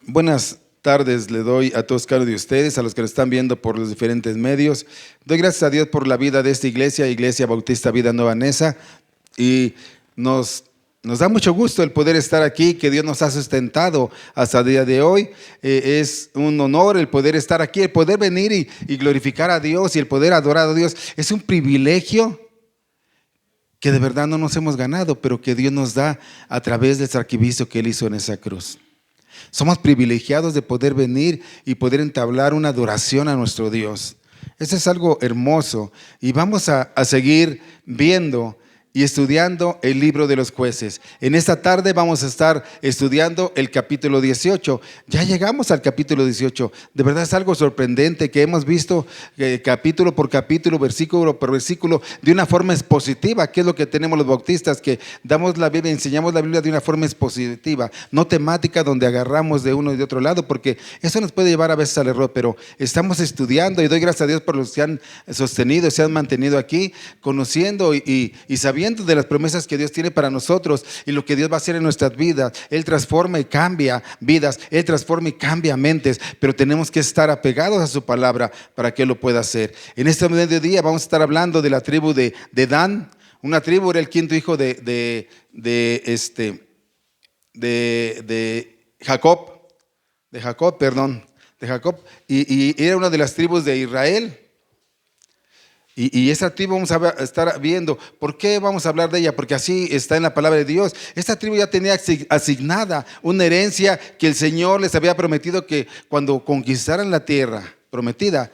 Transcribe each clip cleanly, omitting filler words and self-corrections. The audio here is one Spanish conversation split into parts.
Buenas tardes le doy a todos cada uno de ustedes, a los que lo están viendo por los diferentes medios. Doy gracias a Dios por la vida de esta iglesia, Iglesia Bautista Vida Nueva Neza, y nos da mucho gusto el poder estar aquí, que Dios nos ha sustentado hasta el día de hoy. Es un honor el poder estar aquí, el poder venir y glorificar a Dios y el poder adorar a Dios. Es un privilegio que de verdad no nos hemos ganado, pero que Dios nos da a través del sacrificio que Él hizo en esa cruz. Somos privilegiados de poder venir y poder entablar una adoración a nuestro Dios. Eso es algo hermoso. Y vamos a seguir viendo y estudiando el libro de los jueces. En esta tarde vamos a estar estudiando el capítulo 18. Ya llegamos al capítulo 18. De verdad es algo sorprendente que hemos visto capítulo por capítulo, versículo por versículo, de una forma expositiva, que es lo que tenemos los bautistas, que damos la Biblia, enseñamos la Biblia de una forma expositiva, no temática donde agarramos de uno y de otro lado, porque eso nos puede llevar a veces al error, pero estamos estudiando y doy gracias a Dios por los que han sostenido, se han mantenido aquí, conociendo y sabiendo de las promesas que Dios tiene para nosotros y lo que Dios va a hacer en nuestras vidas. Él transforma y cambia vidas, Él transforma y cambia mentes, pero tenemos que estar apegados a su palabra para que Él lo pueda hacer. En este mediodía vamos a estar hablando de la tribu de Dan. Una tribu, era el quinto hijo de Jacob, y era una de las tribus de Israel. Y esa tribu vamos a estar viendo. ¿Por qué vamos a hablar de ella? Porque así está en la palabra de Dios. Esta tribu ya tenía asignada una herencia que el Señor les había prometido, que cuando conquistaran la tierra prometida,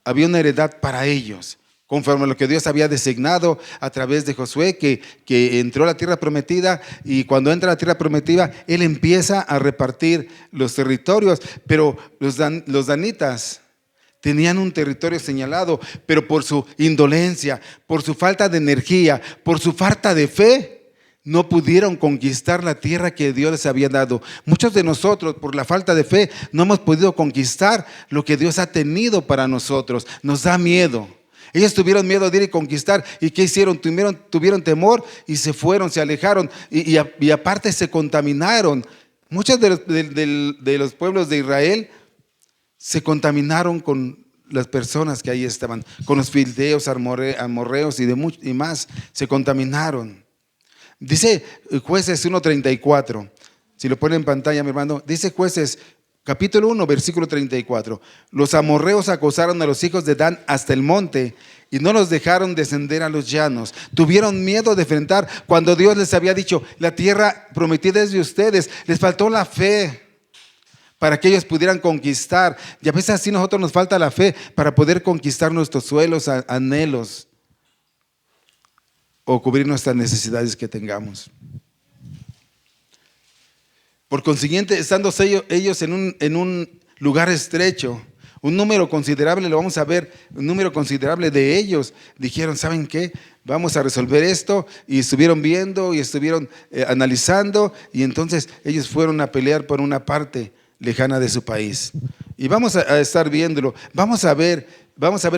había una heredad para ellos, conforme a lo que Dios había designado a través de Josué, que entró a la tierra prometida. Y cuando entra a la tierra prometida, Él empieza a repartir los territorios. Pero los danitas tenían un territorio señalado, pero por su indolencia, por su falta de energía, por su falta de fe, no pudieron conquistar la tierra que Dios les había dado. Muchos de nosotros, por la falta de fe, no hemos podido conquistar lo que Dios ha tenido para nosotros. Nos da miedo. Ellos tuvieron miedo de ir y conquistar. ¿Y qué hicieron? Tuvieron temor y se fueron, se alejaron y aparte se contaminaron. Muchos de los pueblos de Israel se contaminaron con las personas que ahí estaban, con los fildeos, amorreos y más, se contaminaron. Dice Jueces 1:34, si lo pone en pantalla mi hermano, dice Jueces capítulo 1 versículo 34: los amorreos acosaron a los hijos de Dan hasta el monte y no los dejaron descender a los llanos. Tuvieron miedo de enfrentar cuando Dios les había dicho: la tierra prometida es de ustedes. Les faltó la fe para que ellos pudieran conquistar. Y a veces así nosotros nos falta la fe para poder conquistar nuestros sueños, anhelos, o cubrir nuestras necesidades que tengamos. Por consiguiente, estando ellos en un lugar estrecho, un número considerable, lo vamos a ver, un número considerable de ellos dijeron: ¿saben qué? Vamos a resolver esto. Y estuvieron viendo y estuvieron analizando, y entonces ellos fueron a pelear por una parte lejana de su país. Y vamos a estar viéndolo, vamos a ver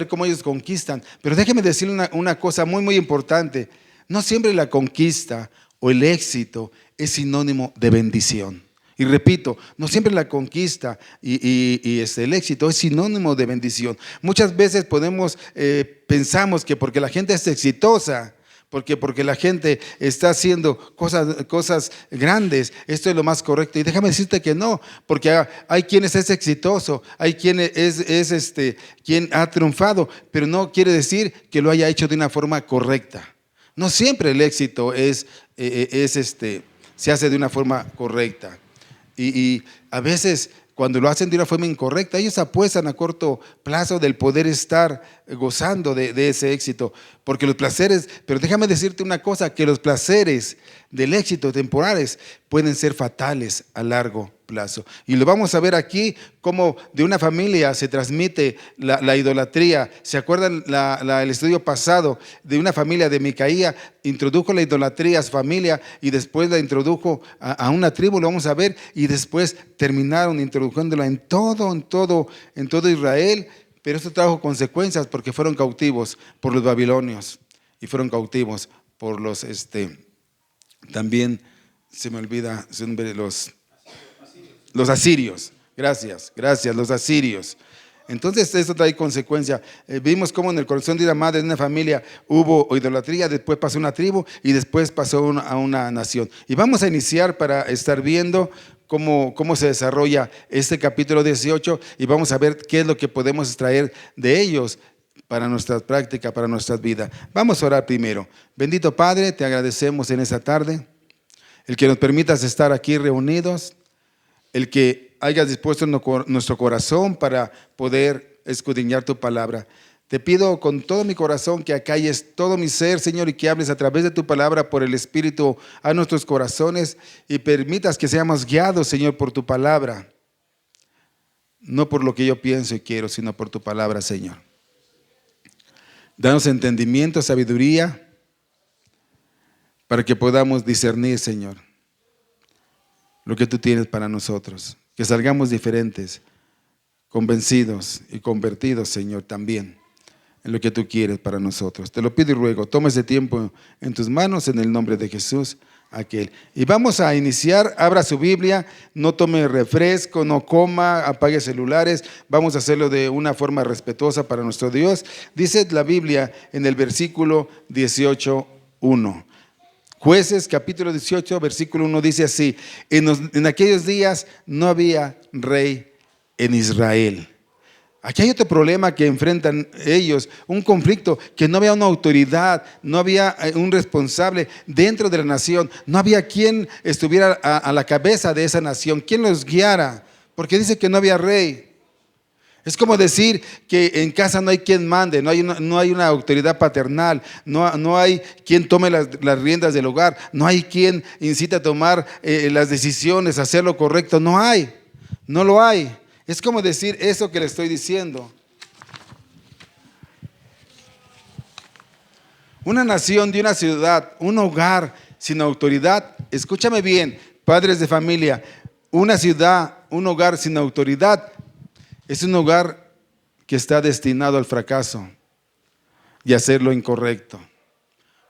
cómo ellos conquistan. Pero déjeme decirle una cosa muy muy importante: no siempre la conquista o el éxito es sinónimo de bendición. Y repito, no siempre la conquista y el éxito es sinónimo de bendición. Muchas veces pensamos que porque la gente es exitosa, porque la gente está haciendo cosas grandes, esto es lo más correcto. Y déjame decirte que no, porque hay quienes es exitoso, hay quien quien ha triunfado, pero no quiere decir que lo haya hecho de una forma correcta. No siempre el éxito se hace de una forma correcta. Y a veces, cuando lo hacen de una forma incorrecta, ellos apuestan a corto plazo del poder estar gozando de ese éxito. Porque los placeres, pero déjame decirte una cosa, que los placeres del éxito temporales pueden ser fatales a largo plazo. Y lo vamos a ver aquí, cómo de una familia se transmite la idolatría. ¿Se acuerdan el estudio pasado de una familia de Micaía? Introdujo la idolatría a su familia y después la introdujo a una tribu, lo vamos a ver, y después terminaron introduciéndola en todo Israel. Pero esto trajo consecuencias, porque fueron cautivos por los babilonios y fueron cautivos por también se me olvida su nombre, los Los asirios. Gracias, los asirios. Entonces eso trae consecuencia. Vimos cómo en el corazón de una madre, de una familia, hubo idolatría, después pasó una tribu y después pasó a una nación. Y vamos a iniciar para estar viendo cómo se desarrolla este capítulo 18 y vamos a ver qué es lo que podemos extraer de ellos para nuestra práctica, para nuestras vidas. Vamos a orar primero. Bendito Padre, te agradecemos en esta tarde, el que nos permitas estar aquí reunidos, el que hayas dispuesto nuestro corazón para poder escudriñar tu palabra. Te pido con todo mi corazón que acalles todo mi ser, Señor, y que hables a través de tu palabra por el Espíritu a nuestros corazones y permitas que seamos guiados, Señor, por tu palabra. No por lo que yo pienso y quiero, sino por tu palabra, Señor. Danos entendimiento, sabiduría, para que podamos discernir, Señor, lo que tú tienes para nosotros. Que salgamos diferentes, convencidos y convertidos, Señor, también en lo que tú quieres para nosotros. Te lo pido y ruego, toma ese tiempo en tus manos en el nombre de Jesús, aquel. Y vamos a iniciar. Abra su Biblia, no tome refresco, no coma, apague celulares. Vamos a hacerlo de una forma respetuosa para nuestro Dios. Dice la Biblia en el versículo 18:1. Jueces capítulo 18, versículo 1 dice así: en aquellos días no había rey en Israel. Aquí hay otro problema que enfrentan ellos, un conflicto, que no había una autoridad, no había un responsable dentro de la nación, no había quien estuviera a la cabeza de esa nación, quien los guiara, porque dice que no había rey. Es como decir que en casa no hay quien mande, no hay una autoridad paternal, no hay quien tome las riendas del hogar, no hay quien incite a tomar las decisiones, a hacer lo correcto, no lo hay. Es como decir eso que le estoy diciendo. Una nación de una ciudad, un hogar sin autoridad, escúchame bien, padres de familia, una ciudad, un hogar sin autoridad, es un hogar que está destinado al fracaso y a hacer lo incorrecto.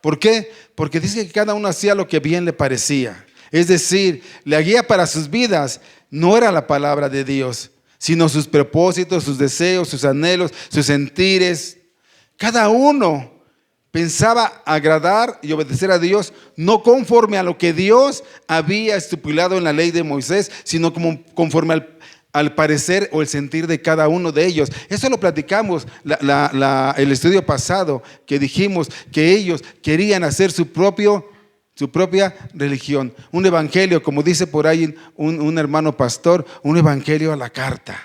¿Por qué? Porque dice que cada uno hacía lo que bien le parecía. Es decir, la guía para sus vidas no era la palabra de Dios, sino sus propósitos, sus deseos, sus anhelos, sus sentires. Cada uno pensaba agradar y obedecer a Dios, no conforme a lo que Dios había estipulado en la ley de Moisés, sino conforme al parecer o el sentir de cada uno de ellos. Eso lo platicamos el estudio pasado, que dijimos que ellos querían hacer su propia religión, un evangelio, como dice por ahí un hermano pastor, un evangelio a la carta.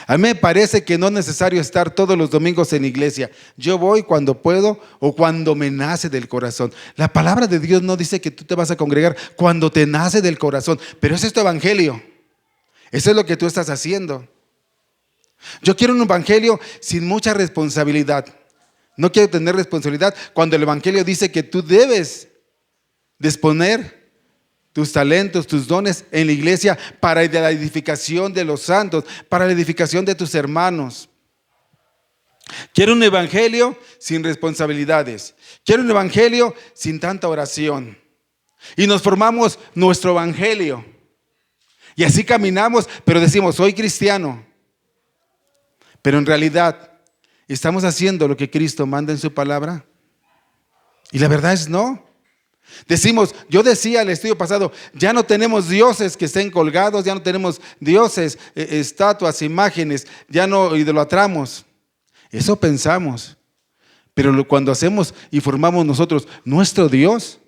A mí me parece que no es necesario estar todos los domingos en iglesia. Yo voy cuando puedo o cuando me nace del corazón. La palabra de Dios no dice que tú te vas a congregar cuando te nace del corazón, pero ese es tu evangelio. Eso es lo que tú estás haciendo. Yo quiero un evangelio sin mucha responsabilidad. No quiero tener responsabilidad cuando el evangelio dice que tú debes disponer tus talentos, tus dones en la iglesia para la edificación de los santos, para la edificación de tus hermanos. Quiero un evangelio sin responsabilidades. Quiero un evangelio sin tanta oración. Y nos formamos nuestro evangelio. Y así caminamos, pero decimos, soy cristiano. Pero en realidad, ¿estamos haciendo lo que Cristo manda en su palabra? Y la verdad es no. Decimos, yo decía el estudio pasado, ya no tenemos dioses que estén colgados, ya no tenemos dioses, estatuas, imágenes, ya no idolatramos. Eso pensamos. Pero cuando hacemos y formamos nosotros nuestro Dios,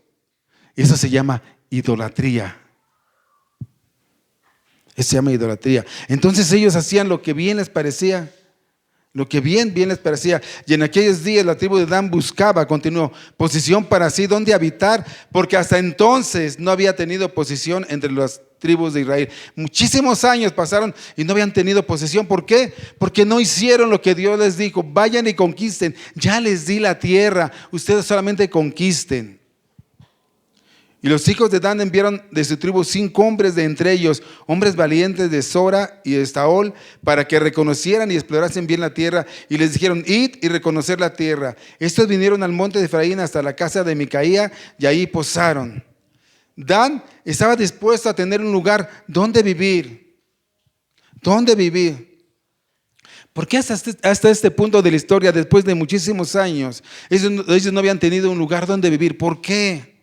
eso se llama idolatría. Eso se llama idolatría. Entonces ellos hacían lo que bien les parecía. Lo que bien les parecía. Y en aquellos días la tribu de Dan buscaba, continuó, posición para sí, donde habitar, porque hasta entonces no había tenido posición entre las tribus de Israel. Muchísimos años pasaron y no habían tenido posesión. ¿Por qué? Porque no hicieron lo que Dios les dijo. Vayan y conquisten. Ya les di la tierra. Ustedes solamente conquisten. Y los hijos de Dan enviaron de su tribu 5 hombres de entre ellos, hombres valientes de Sora y de Estaol, para que reconocieran y explorasen bien la tierra. Y les dijeron, id y reconocer la tierra. Estos vinieron al monte de Efraín hasta la casa de Micaía y ahí posaron. Dan estaba dispuesto a tener un lugar donde vivir. ¿Dónde vivir? Porque hasta este punto de la historia, después de muchísimos años, ellos no habían tenido un lugar donde vivir. ¿Por qué?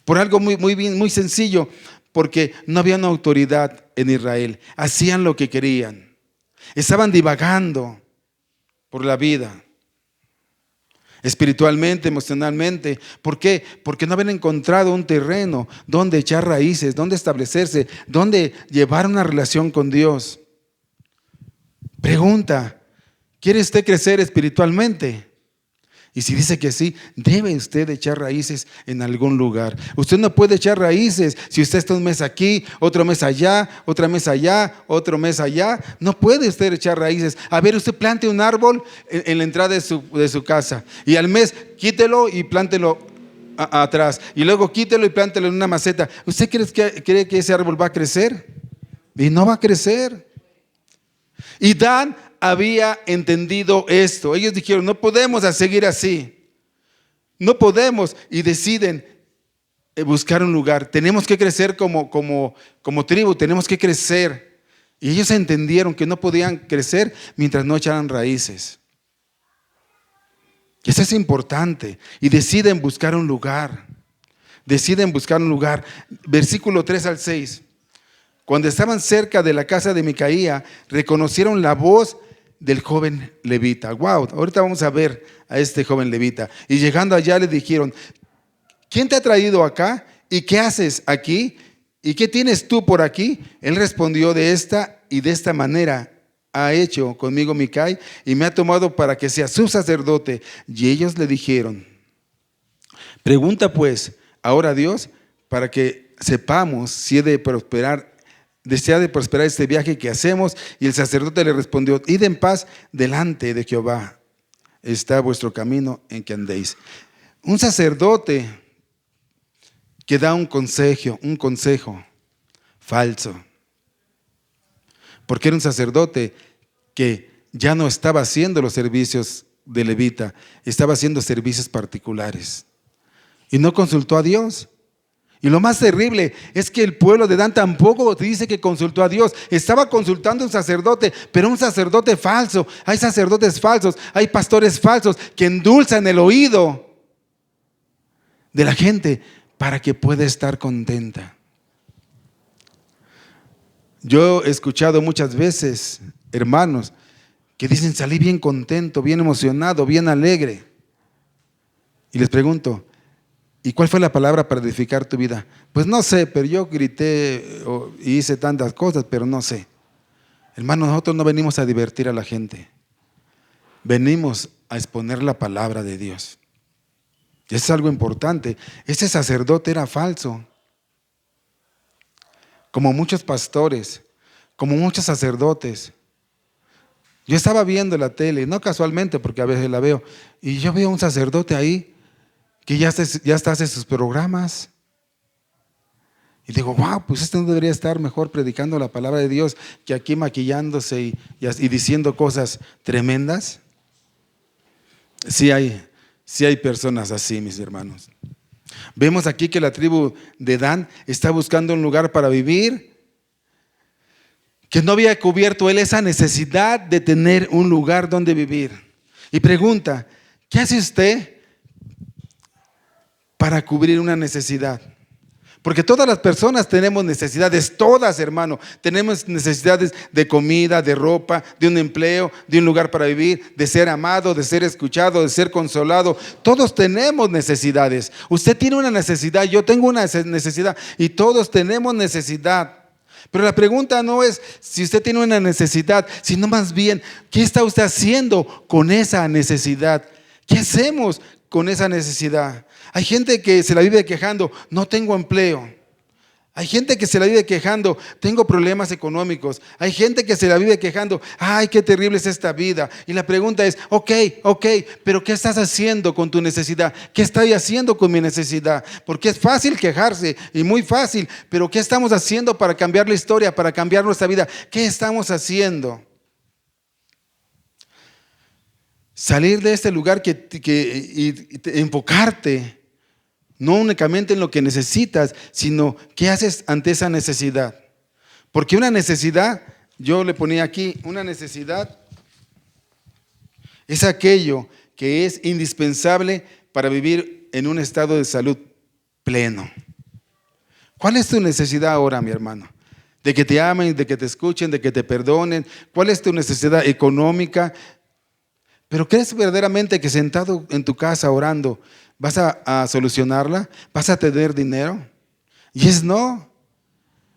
Por algo muy sencillo. Porque no había una autoridad en Israel. Hacían lo que querían. Estaban divagando por la vida. Espiritualmente, emocionalmente. ¿Por qué? Porque no habían encontrado un terreno donde echar raíces, donde establecerse, donde llevar una relación con Dios. Pregunta, ¿quiere usted crecer espiritualmente? Y si dice que sí, debe usted echar raíces en algún lugar. Usted no puede echar raíces si usted está un mes aquí, otro mes allá, otra mes allá, otro mes allá. No puede usted echar raíces. A ver, usted plante un árbol en la entrada de su casa y al mes quítelo y plántelo atrás. Y luego quítelo y plántelo en una maceta. ¿Usted cree que ese árbol va a crecer? Y no va a crecer. Y Dan había entendido esto. Ellos dijeron, no podemos seguir así. No podemos. Y deciden buscar un lugar. Tenemos que crecer como tribu, tenemos que crecer. Y ellos entendieron que no podían crecer mientras no echaran raíces. Eso es importante. Y deciden buscar un lugar. Deciden buscar un lugar. Versículo 3 al 6. Cuando estaban cerca de la casa de Micaía, reconocieron la voz del joven levita. Wow, ahorita vamos a ver a este joven levita. Y llegando allá le dijeron, ¿quién te ha traído acá? ¿Y qué haces aquí? ¿Y qué tienes tú por aquí? Él respondió, de esta manera ha hecho conmigo Micai y me ha tomado para que sea su sacerdote. Y ellos le dijeron, pregunta pues ahora a Dios para que sepamos si desea de prosperar este viaje que hacemos. Y el sacerdote le respondió, id en paz delante de Jehová, está vuestro camino en que andéis. Un sacerdote que da un consejo falso, porque era un sacerdote que ya no estaba haciendo los servicios de levita, estaba haciendo servicios particulares y no consultó a Dios. Y lo más terrible es que el pueblo de Dan tampoco dice que consultó a Dios. Estaba consultando a un sacerdote, pero un sacerdote falso. Hay sacerdotes falsos, hay pastores falsos que endulzan el oído de la gente para que pueda estar contenta. Yo he escuchado muchas veces hermanos que dicen, salí bien contento, bien emocionado, bien alegre. Y les pregunto, ¿y cuál fue la palabra para edificar tu vida? Pues no sé, pero yo grité y hice tantas cosas, pero no sé. Hermano, nosotros no venimos a divertir a la gente. Venimos a exponer la palabra de Dios. Y eso es algo importante. Ese sacerdote era falso. Como muchos pastores, como muchos sacerdotes. Yo estaba viendo la tele, no casualmente porque a veces la veo, y yo veo un sacerdote ahí que ya está hace sus programas. Y digo, wow, pues este no debería estar mejor predicando la palabra de Dios que aquí maquillándose y diciendo cosas tremendas. Sí hay personas así, mis hermanos. Vemos aquí que la tribu de Dan está buscando un lugar para vivir, que no había cubierto él esa necesidad de tener un lugar donde vivir. Y pregunta, ¿qué hace usted para cubrir una necesidad? Porque todas las personas tenemos necesidades, todas, hermano. Tenemos necesidades de comida, de ropa, de un empleo, de un lugar para vivir, de ser amado, de ser escuchado, de ser consolado. Todos tenemos necesidades. Usted tiene una necesidad, yo tengo una necesidad y todos tenemos necesidad. Pero la pregunta no es si usted tiene una necesidad, sino más bien, ¿qué está usted haciendo con esa necesidad? ¿Qué hacemos con esa necesidad? Hay gente que se la vive quejando, no tengo empleo. Hay gente que se la vive quejando, tengo problemas económicos. Hay gente que se la vive quejando, ay, qué terrible es esta vida. Y la pregunta es, ok, pero ¿qué estás haciendo con tu necesidad? ¿Qué estoy haciendo con mi necesidad? Porque es fácil quejarse y muy fácil, pero ¿qué estamos haciendo para cambiar la historia, para cambiar nuestra vida? ¿Qué estamos haciendo? Salir de este lugar y enfocarte No únicamente en lo que necesitas, sino qué haces ante esa necesidad. Porque una necesidad, yo le ponía aquí, una necesidad es aquello que es indispensable para vivir en un estado de salud pleno. ¿Cuál es tu necesidad ahora, mi hermano? De que te amen, de que te escuchen, de que te perdonen. ¿Cuál es tu necesidad económica? ¿Pero crees verdaderamente que sentado en tu casa orando vas a solucionarla? ¿Vas a tener dinero? Y es no.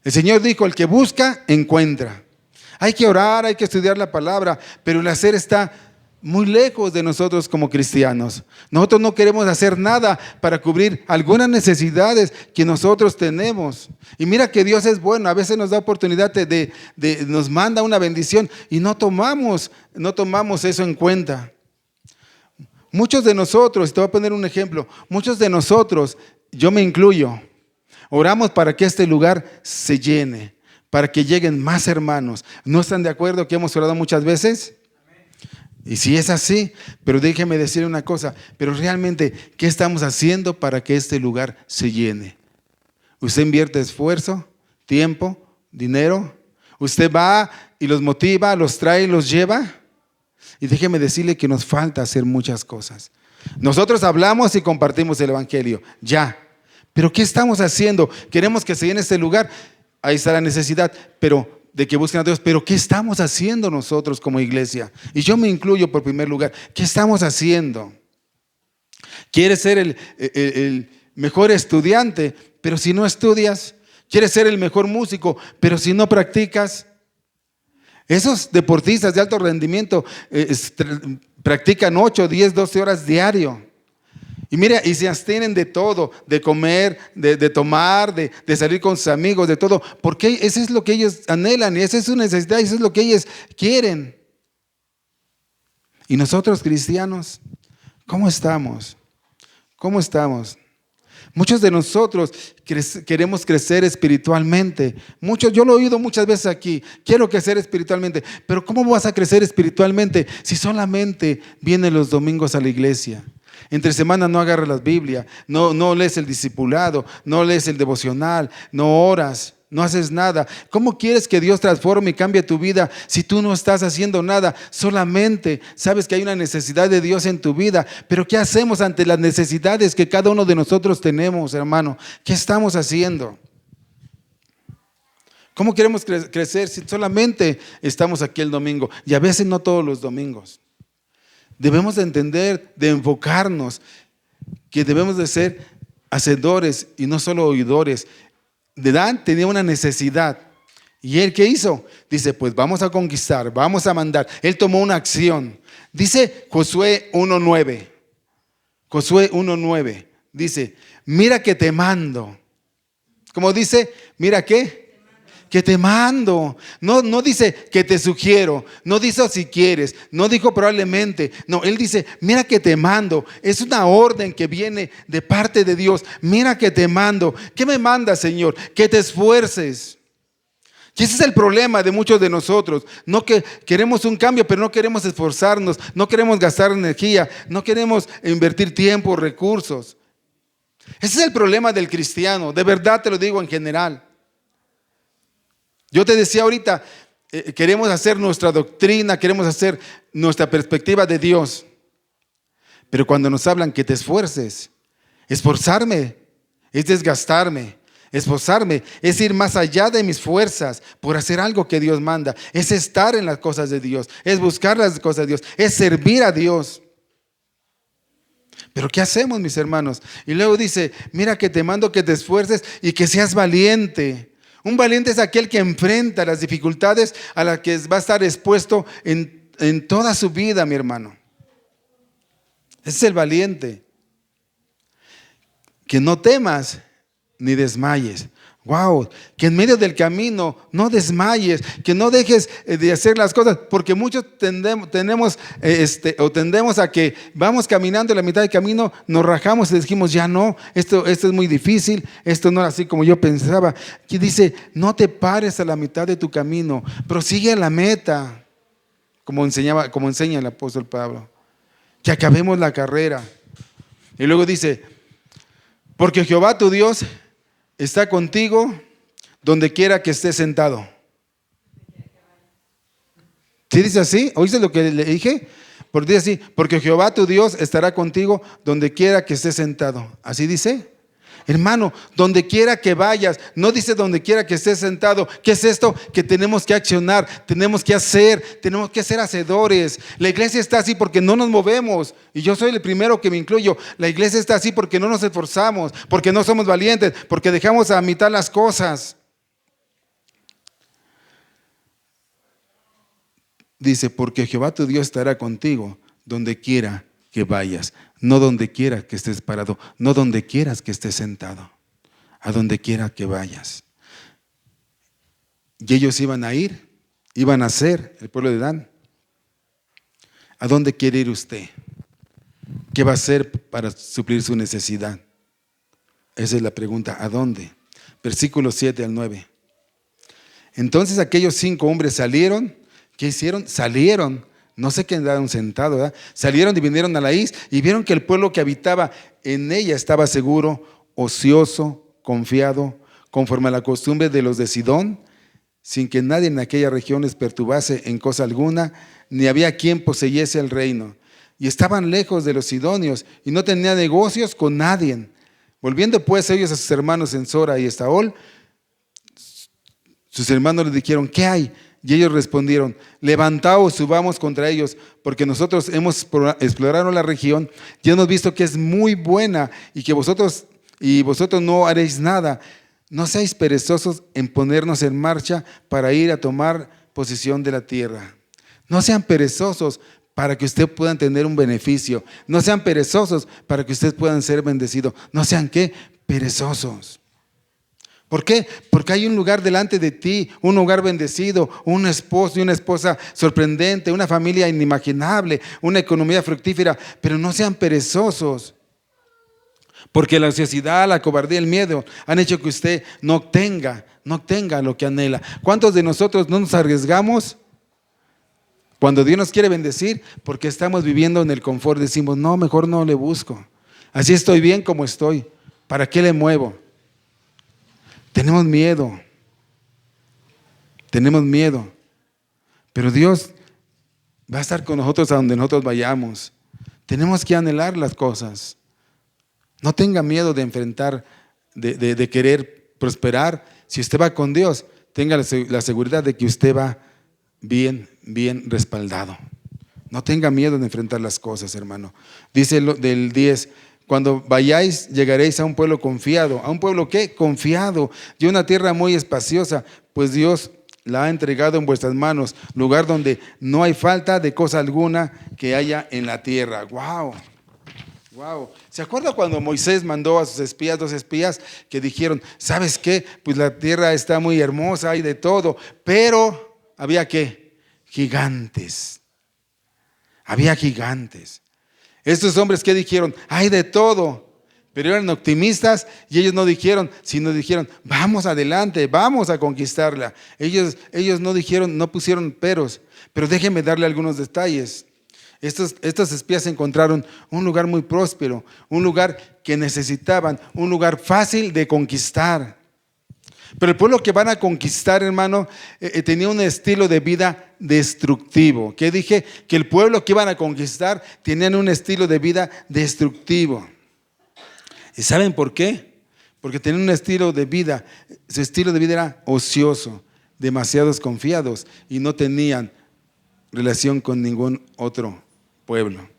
El Señor dijo, el que busca, encuentra. Hay que orar, hay que estudiar la palabra, pero el hacer está muy lejos de nosotros como cristianos. Nosotros no queremos hacer nada para cubrir algunas necesidades que nosotros tenemos. Y mira que Dios es bueno, a veces nos da oportunidad nos manda una bendición y no tomamos eso en cuenta. Muchos de nosotros, te voy a poner un ejemplo, muchos de nosotros, yo me incluyo, oramos para que este lugar se llene, para que lleguen más hermanos. ¿No están de acuerdo que hemos orado muchas veces? Y si es así, pero déjeme decir una cosa, pero realmente, ¿qué estamos haciendo para que este lugar se llene? ¿Usted invierte esfuerzo, tiempo, dinero? ¿Usted va y los motiva, los trae y los lleva? Y déjeme decirle que nos falta hacer muchas cosas. Nosotros hablamos y compartimos el evangelio, ya. Pero ¿qué estamos haciendo? Queremos que se llene este lugar, ahí está la necesidad, pero de que busquen a Dios, pero ¿qué estamos haciendo nosotros como iglesia? Y yo me incluyo por primer lugar. ¿Qué estamos haciendo? ¿Quieres ser el mejor estudiante, pero si no estudias? ¿Quieres ser el mejor músico, pero si no practicas? Esos deportistas de alto rendimiento practican 8, 10, 12 horas diario. Y mira, y se abstienen de todo, de comer, de tomar, de salir con sus amigos, de todo. Porque eso es lo que ellos anhelan, y esa es su necesidad, y eso es lo que ellos quieren. Y nosotros cristianos, ¿cómo estamos? ¿Cómo estamos? Muchos de nosotros queremos crecer espiritualmente. Yo lo he oído muchas veces aquí. Quiero crecer espiritualmente. Pero ¿cómo vas a crecer espiritualmente si solamente vienes los domingos a la iglesia? Entre semana no agarras la Biblia, no lees el discipulado, no lees el devocional, no oras, no haces nada. ¿Cómo quieres que Dios transforme y cambie tu vida si tú no estás haciendo nada? Solamente sabes que hay una necesidad de Dios en tu vida, pero ¿qué hacemos ante las necesidades que cada uno de nosotros tenemos, hermano? ¿Qué estamos haciendo? ¿Cómo queremos crecer si solamente estamos aquí el domingo? Y a veces no todos los domingos. Debemos de entender, de enfocarnos, que debemos de ser hacedores y no solo oidores. Dan tenía una necesidad. ¿Y él qué hizo? Dice, pues vamos a conquistar, vamos a mandar. Él tomó una acción. Dice Josué 1:9. Josué 1:9. Dice, mira que te mando. ¿Cómo dice? Mira qué. Que te mando. No dice que te sugiero, no dice si quieres, no dijo probablemente. No, él dice, mira que te mando. Es una orden que viene de parte de Dios. Mira que te mando. ¿Qué me manda, Señor? Que te esfuerces. Y ese es el problema de muchos de nosotros. No que queremos un cambio, pero no queremos esforzarnos, no queremos gastar energía, no queremos invertir tiempo, recursos. Ese es el problema del cristiano. De verdad te lo digo en general. Yo te decía ahorita, queremos hacer nuestra doctrina, queremos hacer nuestra perspectiva de Dios. Pero cuando nos hablan que te esfuerces, esforzarme es desgastarme. Esforzarme es ir más allá de mis fuerzas por hacer algo que Dios manda. Es estar en las cosas de Dios, es buscar las cosas de Dios, es servir a Dios. Pero ¿qué hacemos, mis hermanos? Y luego dice, mira que te mando que te esfuerces y que seas valiente. Un valiente es aquel que enfrenta las dificultades a las que va a estar expuesto en toda su vida, mi hermano. Ese es el valiente. Que no temas ni desmayes. Wow, que en medio del camino no desmayes, que no dejes de hacer las cosas, porque muchos tendemos a que vamos caminando en la mitad del camino, nos rajamos y decimos, ya no, esto es muy difícil, esto no es así como yo pensaba. Aquí dice, no te pares a la mitad de tu camino, prosigue a la meta, como enseña el apóstol Pablo, que acabemos la carrera. Y luego dice, Porque Jehová tu Dios está contigo donde quiera que estés sentado. ¿Sí dice así? ¿Oíste lo que le dije? Porque dice así, porque Jehová tu Dios estará contigo donde quiera que estés sentado. ¿Así dice? Hermano, donde quiera que vayas, no dice donde quiera que estés sentado. ¿Qué es esto? Que tenemos que accionar, tenemos que ser hacedores. La iglesia está así porque no nos movemos. Y yo soy el primero que me incluyo. La iglesia está así porque no nos esforzamos, porque no somos valientes, porque dejamos a mitad las cosas. Dice, porque Jehová tu Dios estará contigo donde quiera que vayas, no donde quiera que estés parado, no donde quieras que estés sentado, a donde quiera que vayas. Y ellos iban a ir, iban a hacer, el pueblo de Dan. ¿A dónde quiere ir usted? ¿Qué va a hacer para suplir su necesidad? Esa es la pregunta, ¿a dónde? Versículos 7 al 9. Entonces aquellos 5 hombres salieron. ¿Qué hicieron? Salieron, no se quedaron sentados, ¿verdad? Salieron y vinieron a Laís y vieron que el pueblo que habitaba en ella estaba seguro, ocioso, confiado, conforme a la costumbre de los de Sidón, sin que nadie en aquella región les perturbase en cosa alguna, ni había quien poseyese el reino. Y estaban lejos de los sidonios y no tenían negocios con nadie. Volviendo pues ellos a sus hermanos en Sora y Estaol, sus hermanos les dijeron, ¿qué hay? Y ellos respondieron, levantaos, subamos contra ellos, porque nosotros hemos explorado la región y hemos visto que es muy buena y que vosotros no haréis nada. No seáis perezosos en ponernos en marcha para ir a tomar posesión de la tierra. No sean perezosos para que ustedes puedan tener un beneficio. No sean perezosos para que ustedes puedan ser bendecidos. No sean ¿qué? Perezosos. ¿Por qué? Porque hay un lugar delante de ti, un lugar bendecido, un esposo y una esposa sorprendente, una familia inimaginable, una economía fructífera, pero no sean perezosos. Porque la ociosidad, la cobardía, el miedo han hecho que usted no obtenga lo que anhela. ¿Cuántos de nosotros no nos arriesgamos cuando Dios nos quiere bendecir? Porque estamos viviendo en el confort, decimos, no, mejor no le busco. Así estoy bien como estoy. ¿Para qué le muevo? Tenemos miedo, pero Dios va a estar con nosotros a donde nosotros vayamos. Tenemos que anhelar las cosas. No tenga miedo de enfrentar, de querer prosperar. Si usted va con Dios, tenga la seguridad de que usted va bien respaldado. No tenga miedo de enfrentar las cosas, hermano. Dice del 10, cuando vayáis, llegaréis a un pueblo confiado. ¿A un pueblo qué? Confiado. Y una tierra muy espaciosa, pues Dios la ha entregado en vuestras manos. Lugar donde no hay falta de cosa alguna que haya en la tierra. ¡Wow! ¡Wow! ¿Se acuerda cuando Moisés mandó a sus espías, 2 espías, que dijeron, ¿sabes qué? Pues la tierra está muy hermosa, hay de todo, pero había ¿qué? Gigantes. Había gigantes. Estos hombres que dijeron, hay de todo, pero eran optimistas y ellos no dijeron, sino dijeron, vamos adelante, vamos a conquistarla. Ellos no dijeron, no pusieron peros, pero déjenme darle algunos detalles. Estos espías encontraron un lugar muy próspero, un lugar que necesitaban, un lugar fácil de conquistar. Pero el pueblo que van a conquistar, hermano, tenía un estilo de vida destructivo. ¿Qué dije? Que el pueblo que iban a conquistar tenían un estilo de vida destructivo. ¿Y saben por qué? Porque tenían un estilo de vida, su estilo de vida era ocioso, demasiados confiados y no tenían relación con ningún otro pueblo.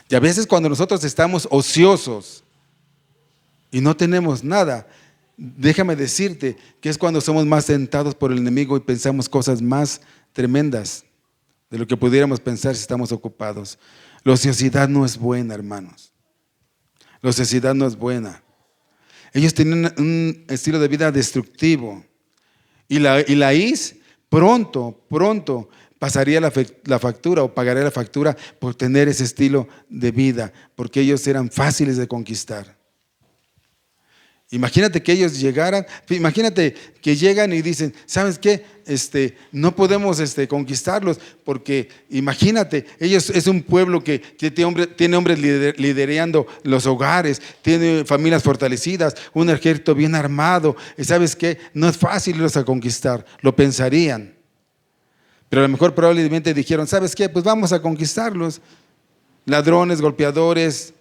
Y a veces cuando nosotros estamos ociosos y no tenemos nada, déjame decirte que es cuando somos más tentados por el enemigo y pensamos cosas más tremendas de lo que pudiéramos pensar si estamos ocupados. La ociosidad no es buena, hermanos. La ociosidad no es buena. Ellos tenían un estilo de vida destructivo. Y Laís pronto pasaría la factura o pagaría la factura por tener ese estilo de vida, porque ellos eran fáciles de conquistar. Imagínate que ellos llegaran, imagínate que llegan y dicen, ¿sabes qué? No podemos conquistarlos, porque imagínate, ellos es un pueblo que tiene hombres liderando los hogares, tiene familias fortalecidas, un ejército bien armado. ¿Y sabes qué? No es fácil irlos a conquistar, lo pensarían. Pero a lo mejor probablemente dijeron, ¿sabes qué? Pues vamos a conquistarlos. Ladrones, golpeadores,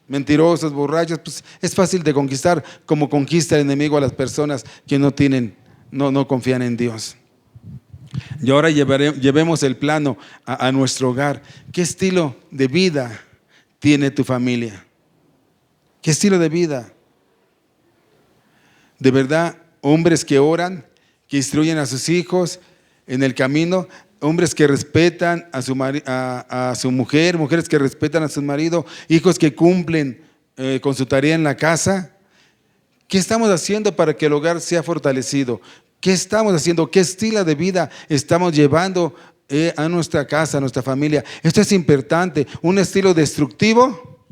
mentirosos, borrachos, pues es fácil de conquistar, como conquista el enemigo a las personas que no confían en Dios. Y ahora llevemos el plano a nuestro hogar. ¿Qué estilo de vida tiene tu familia? ¿Qué estilo de vida? De verdad, hombres que oran, que instruyen a sus hijos en el camino, hombres que respetan a su mujer, mujeres que respetan a su marido, hijos que cumplen con su tarea en la casa. ¿Qué estamos haciendo para que el hogar sea fortalecido? ¿Qué estamos haciendo? ¿Qué estilo de vida estamos llevando a nuestra casa, a nuestra familia? Esto es importante. ¿Un estilo destructivo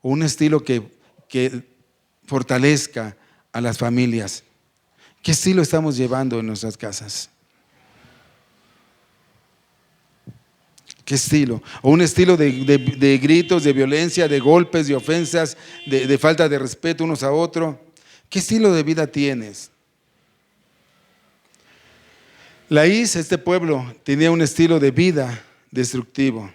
o un estilo que fortalezca a las familias? ¿Qué estilo estamos llevando en nuestras casas? ¿Qué estilo? ¿O un estilo de gritos, de violencia, de golpes, de ofensas, de falta de respeto unos a otros? ¿Qué estilo de vida tienes? Este pueblo, tenía un estilo de vida destructivo.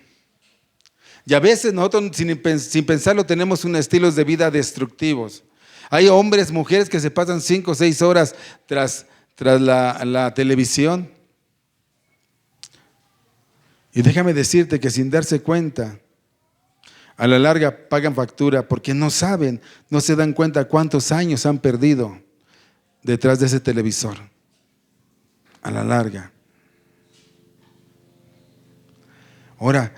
Y a veces nosotros sin pensarlo tenemos unos estilos de vida destructivos. Hay hombres, mujeres que se pasan 5 o 6 horas tras la televisión. Y déjame decirte que sin darse cuenta, a la larga pagan factura porque no saben, no se dan cuenta cuántos años han perdido detrás de ese televisor. A la larga. Ahora,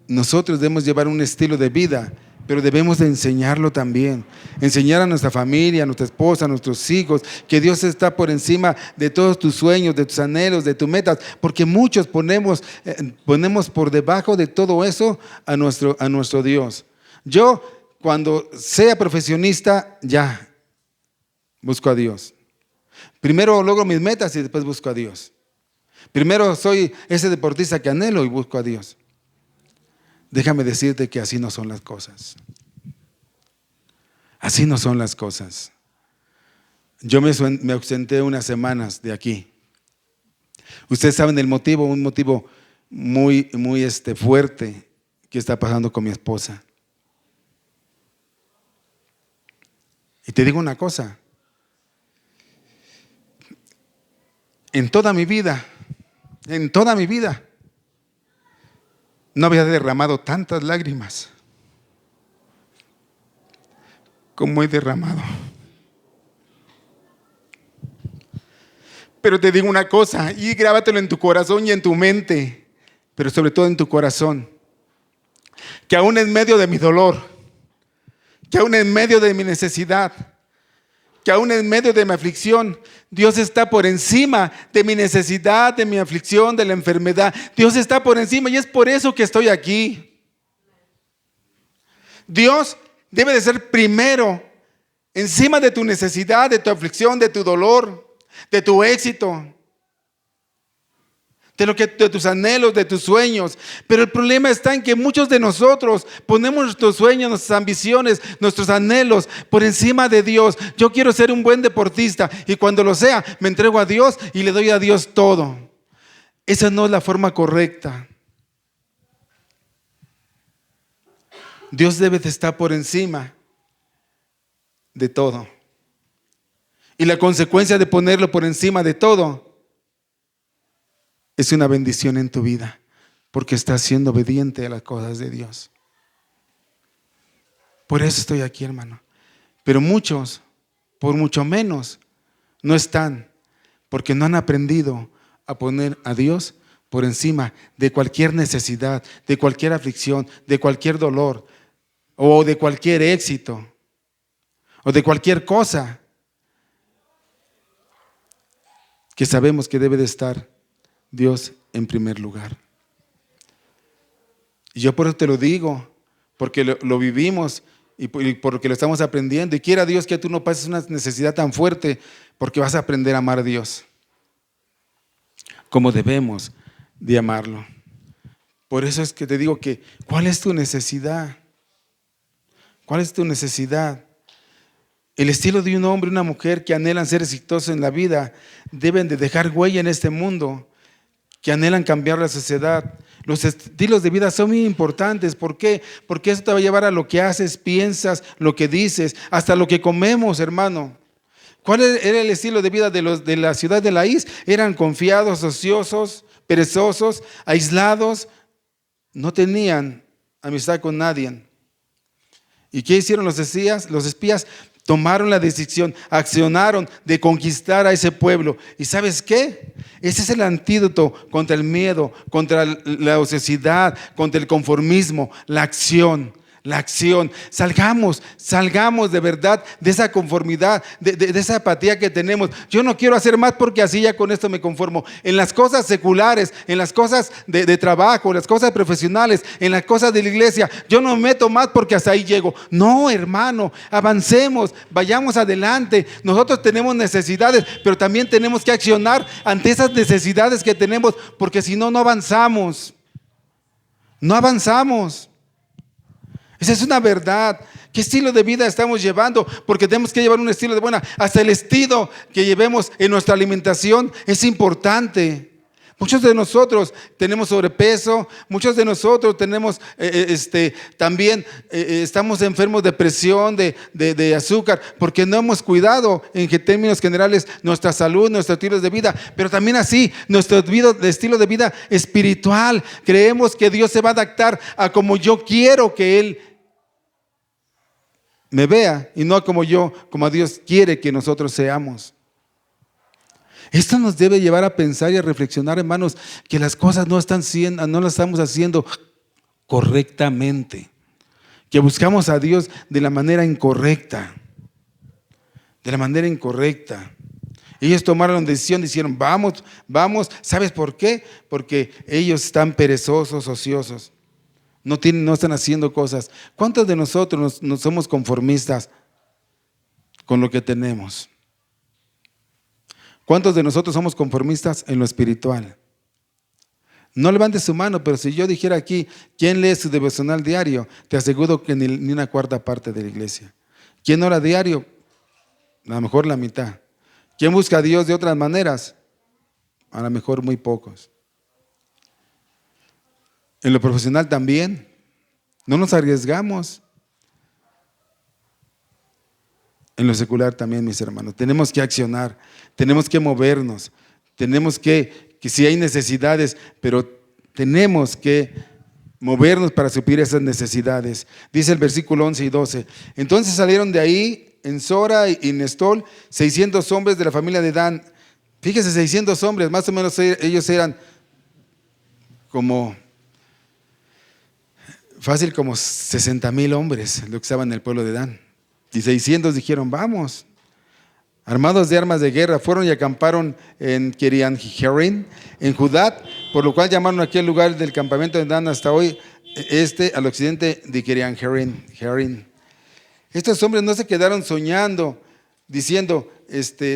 nosotros debemos llevar un estilo de vida, pero debemos de enseñarlo también. Enseñar a nuestra familia, a nuestra esposa, a nuestros hijos, que Dios está por encima de todos tus sueños, de tus anhelos, de tus metas, porque muchos ponemos por debajo de todo eso a nuestro Dios. Yo, cuando sea profesionista, ya busco a Dios. Primero logro mis metas y después busco a Dios. Primero soy ese deportista que anhelo y busco a Dios. Déjame decirte que así no son las cosas. Así no son las cosas. Yo me ausenté unas semanas de aquí. Ustedes saben el motivo, un motivo muy fuerte que está pasando con mi esposa. Y te digo una cosa. En toda mi vida, no había derramado tantas lágrimas como he derramado. Pero te digo una cosa, y grábatelo en tu corazón y en tu mente, pero sobre todo en tu corazón, que aún en medio de mi dolor, que aún en medio de mi necesidad, que aún en medio de mi aflicción, Dios está por encima de mi necesidad, de mi aflicción, de la enfermedad. Dios está por encima y es por eso que estoy aquí. Dios debe de ser primero, encima de tu necesidad, de tu aflicción, de tu dolor, de tu éxito, de tus anhelos, de tus sueños. Pero el problema está en que muchos de nosotros ponemos nuestros sueños, nuestras ambiciones, nuestros anhelos por encima de Dios. Yo quiero ser un buen deportista y cuando lo sea me entrego a Dios y le doy a Dios todo. Esa no es la forma correcta. Dios debe de estar por encima de todo. Y la consecuencia de ponerlo por encima de todo es una bendición en tu vida, porque estás siendo obediente a las cosas de Dios. Por eso estoy aquí, hermano. Pero muchos, por mucho menos, no están, porque no han aprendido a poner a Dios por encima de cualquier necesidad, de cualquier aflicción, de cualquier dolor, o de cualquier éxito, o de cualquier cosa que sabemos que debe de estar Dios en primer lugar. Y yo por eso te lo digo, porque lo vivimos y porque lo estamos aprendiendo. Y quiera Dios que tú no pases una necesidad tan fuerte, porque vas a aprender a amar a Dios como debemos de amarlo. Por eso es que te digo que, ¿cuál es tu necesidad? ¿Cuál es tu necesidad? El estilo de un hombre y una mujer que anhelan ser exitosos en la vida deben de dejar huella en este mundo, que anhelan cambiar la sociedad. Los estilos de vida son muy importantes. ¿Por qué? Porque eso te va a llevar a lo que haces, piensas, lo que dices, hasta lo que comemos, hermano. ¿Cuál era el estilo de vida de la ciudad de Laís? Eran confiados, ociosos, perezosos, aislados, no tenían amistad con nadie. ¿Y qué hicieron los espías? Los espías tomaron la decisión, accionaron de conquistar a ese pueblo. ¿Y sabes qué? Ese es el antídoto contra el miedo, contra la ociosidad, contra el conformismo, la acción. La acción. Salgamos de verdad de esa conformidad, de esa apatía que tenemos. Yo no quiero hacer más porque así ya con esto me conformo. En las cosas seculares, en las cosas de trabajo, en las cosas profesionales, en las cosas de la iglesia, yo no me meto más porque hasta ahí llego. No, hermano, avancemos, vayamos adelante. Nosotros tenemos necesidades, pero también tenemos que accionar ante esas necesidades que tenemos, porque si no, no avanzamos. No avanzamos. Esa es una verdad. ¿Qué estilo de vida estamos llevando? Porque tenemos que llevar un estilo de buena. Hasta el estilo que llevemos en nuestra alimentación es importante. Muchos de nosotros tenemos sobrepeso, muchos de nosotros tenemos también estamos enfermos de presión, de azúcar, porque no hemos cuidado en términos generales nuestra salud, nuestros estilos de vida, pero también así nuestro estilo de vida espiritual. Creemos que Dios se va a adaptar a como yo quiero que Él me vea y no a como a Dios quiere que nosotros seamos. Esto nos debe llevar a pensar y a reflexionar, hermanos, que las cosas no las estamos haciendo correctamente, que buscamos a Dios de la manera incorrecta, Ellos tomaron la decisión, dijeron, vamos, ¿sabes por qué? Porque ellos están perezosos, ociosos, no están haciendo cosas. ¿Cuántos de nosotros no somos conformistas con lo que tenemos? ¿Cuántos de nosotros somos conformistas en lo espiritual? No levantes su mano, pero si yo dijera aquí, ¿quién lee su devocional diario? Te aseguro que ni una cuarta parte de la iglesia. ¿Quién ora diario? A lo mejor la mitad. ¿Quién busca a Dios de otras maneras? A lo mejor muy pocos. En lo profesional también. No nos arriesgamos. En lo secular también, mis hermanos. Tenemos que accionar, tenemos que movernos, tenemos que si hay necesidades, pero tenemos que movernos para suplir esas necesidades. Dice el versículo 11 y 12. Entonces salieron de ahí en Sora y Nestol 600 hombres de la familia de Dan. Fíjese, 600 hombres, más o menos ellos eran como 60,000 hombres, lo que estaban en el pueblo de Dan. Y 600 dijeron, vamos. Armados de armas de guerra, fueron y acamparon en Kiriath Jearim, en Judá, por lo cual llamaron aquel lugar del campamento de Dan hasta hoy, al occidente de Kiriath Jearim. Estos hombres no se quedaron soñando, diciendo,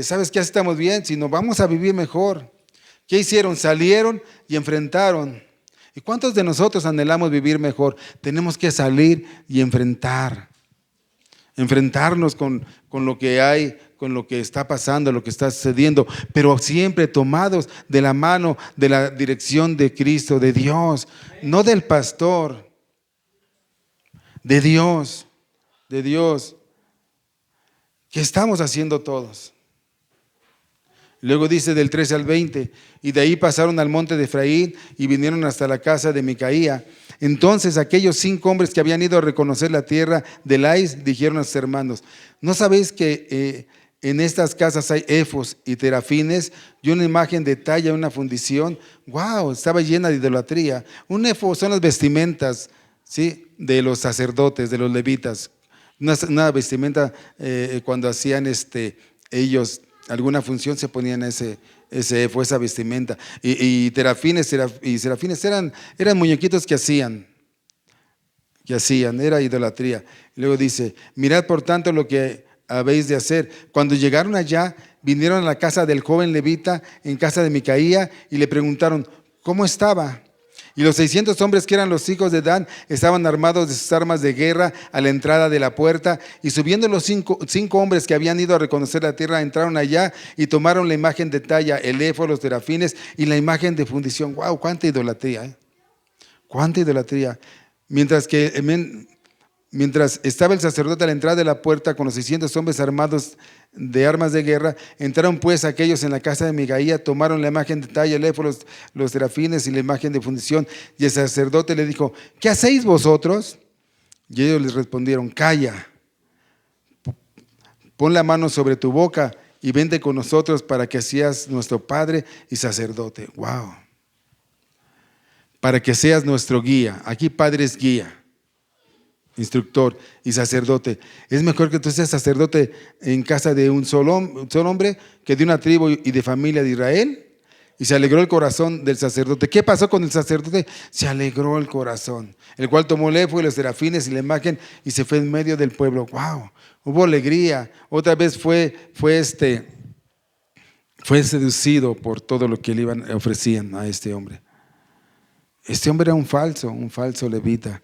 ¿sabes qué? Así estamos bien, sino vamos a vivir mejor. ¿Qué hicieron? Salieron y enfrentaron. ¿Y cuántos de nosotros anhelamos vivir mejor? Tenemos que salir y enfrentarnos con lo que hay, con lo que está pasando, lo que está sucediendo, pero siempre tomados de la mano, de la dirección de Cristo, de Dios, no del pastor, de Dios. ¿Qué estamos haciendo todos? Luego dice del 13 al 20, y de ahí pasaron al monte de Efraín y vinieron hasta la casa de Micaía. Entonces aquellos 5 hombres que habían ido a reconocer la tierra de Lais dijeron a sus hermanos, ¿no sabéis que en estas casas hay efos y terafines y una imagen de talla, una fundición? ¡Wow! Estaba llena de idolatría. Un efo son las vestimentas, ¿sí?, de los sacerdotes, de los levitas. Una vestimenta cuando hacían ellos alguna función se ponían ese efo, esa vestimenta. Y terafines y serafines eran muñequitos que hacían que hacían, era idolatría. Luego dice, mirad por tanto lo que habéis de hacer. Cuando llegaron allá, vinieron a la casa del joven levita, en casa de Micaía, y le preguntaron, ¿cómo estaba? Y los 600 hombres que eran los hijos de Dan estaban armados de sus armas de guerra a la entrada de la puerta. Y subiendo los cinco hombres que habían ido a reconocer la tierra, entraron allá y tomaron la imagen de talla, el éfod, los terafines y la imagen de fundición. ¡Wow! ¡Cuánta idolatría! ¡Cuánta idolatría! Mientras estaba el sacerdote a la entrada de la puerta con los 600 hombres armados de armas de guerra, entraron pues aquellos en la casa de Micaía, tomaron la imagen de talla, el éfod, los serafines y la imagen de fundición. Y el sacerdote le dijo, ¿qué hacéis vosotros? Y ellos les respondieron, calla, pon la mano sobre tu boca y vente con nosotros para que seas nuestro padre y sacerdote. Wow. Para que seas nuestro guía. Aquí padre es guía, instructor y sacerdote. Es mejor que tú seas sacerdote en casa de un solo hombre que de una tribu y de familia de Israel. Y se alegró el corazón del sacerdote. ¿Qué pasó con el sacerdote? Se alegró el corazón, el cual tomó el éfod y los serafines y la imagen y se fue en medio del pueblo. ¡Wow! Hubo alegría. Otra vez fue seducido por todo lo que le ofrecían a este hombre. Este hombre era un falso levita.